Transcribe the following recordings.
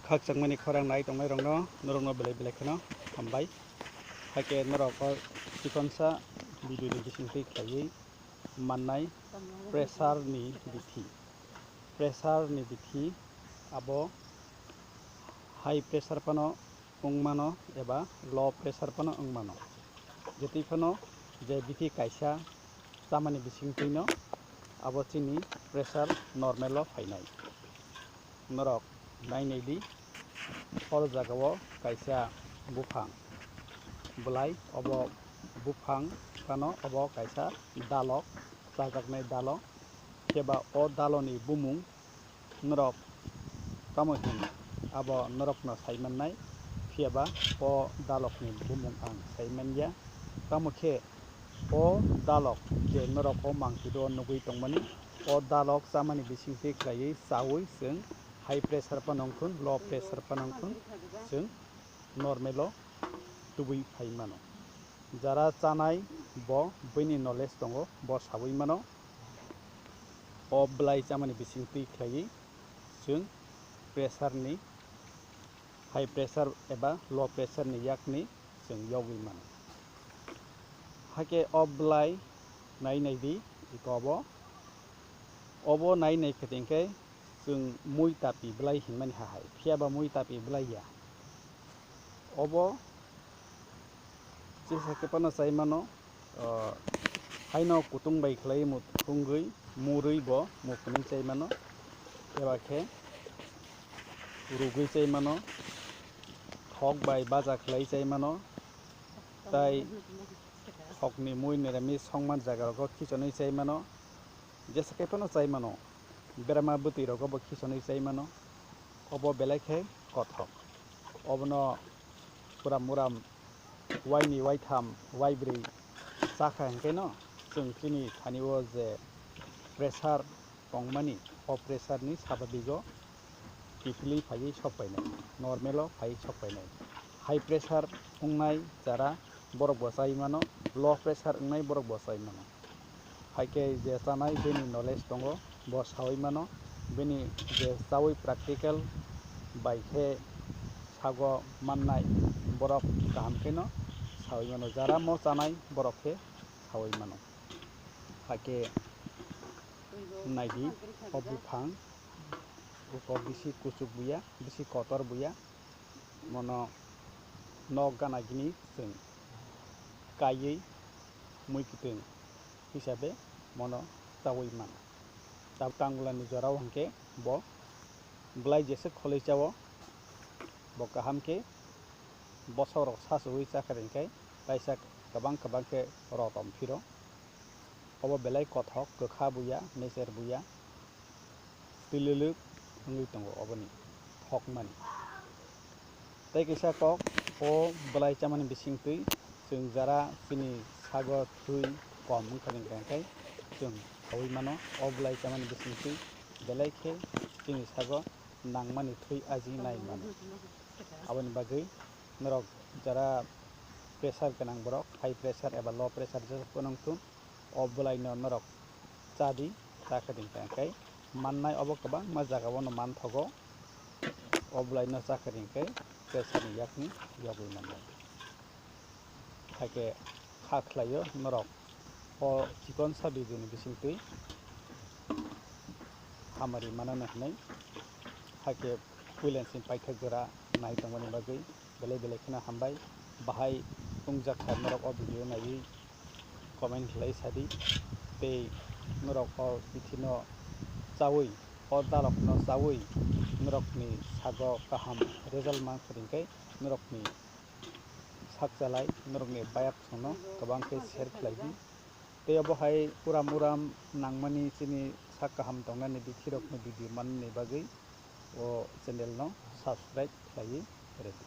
khakchangmani khorang nai tongmai rongno norongno belai belai kheno hambai hake norok chikonsa video ni bisingtui khlaiui mannai pressure ni bithi abo high pressure pano ungmano eba low pressure pano ungmano jeti pano je bithi kaisa samani bisingtui no abo chini pressure normal lo phainai norok nainai di hor jagao kaisa bufang bulai obo bufang pano obo kaisa dalok chajaknai dalok keba o daloni bumung norok kamohin abo norok no saimannai phiaba o dalok ni bumung ang saimanya kamokhe o dalok je norok o mangkido nugui tongmani o dalok samani bisingti khlaiui chaui sing high pressure panongkhun low pressure panongkhun sing normalo tubui phai mano jara chanai bo bini knowledge tongo bo sabui mano o blai chamani bisingti khlaiui sing pressure ni high pressure eba low pressure ni yakni sing yogui mano hake o blai nainai di ikobo obo nainai khetingkai sing mui tapi blai hingmani hahai phiaba mui tapi blai ya obo chesakepano saimano haino kutung bai khlai mu thungui murui bo mupuni chaimano ebakhe rugui chaimano thok bai baja khlai chaimano tai thokni mui nerami songman jaga rok khichonui chaimano jesakepano chaimano berama buti rok bo khichonui chaimano obo belai kothok obono puram muram waini waitham waibrui chakha hingkai no chung chini thanio je pressure tongmani o pressure ni sababigo tipili phaiui sokpainai normalo phai sokpainai high pressure ungnai jara borok bo chai mano low pressure ungnai borok bo chai mano haike je chanai bini knowledge tongo bo saui mano bini je chaui practical bai khe sago mannai borok kaham khe no saui mano jara mo chanai borok khe saui mano hake naidi o bufang uko bisi kuchuk buya bisi kotor buya mono nok gana gini sing kaiui mui kiting hisabe mono chaui mano tab tanglani jorao hingke bo blai jese kholoi chao bo kaham ke bosok rok sachoi chakharengkai kaisa kabang khe rotom phiro obo belai kothok kwkha buya necher buya piluluk wngui tongo oboni thokmani tei kaisa kok o blai chamani bisingtui chung jara chini sago thui kom wngkha hingkai chung saui mano o blai chamani bisingtui belai khe chini sago nangmani thui aji nai mano aboni bagui norok jara pressure ganang borok high pressure eba low pressure jesakhonongkhun o blai no norok chadi chakhadingkai mannai obo kwbangma jagao no manthogo o blai no chakhadingkai pressure ni yakni yogui mannai hake kha khlaio norok o chikonsa video ni bisingtui hamari manano hinai hake puilensi paithakjora nai tongmani bagui belai belai kheno hambai bahai tungjakha norok o video naiui comment khlai sadi tei norok o bithi no chaui o dalok no chaui norokni sago kaham result mankharingkai norokni sakchalai norokni bayak songno kwbang khe share khlaidi tei obo hai puram uram nangmani chini sak kaham tongnani bithi rokni video manni bagui o channel no subscribe khlaiui redi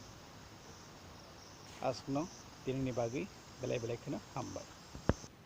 asukno tinini bagui belai belai kheno hambai।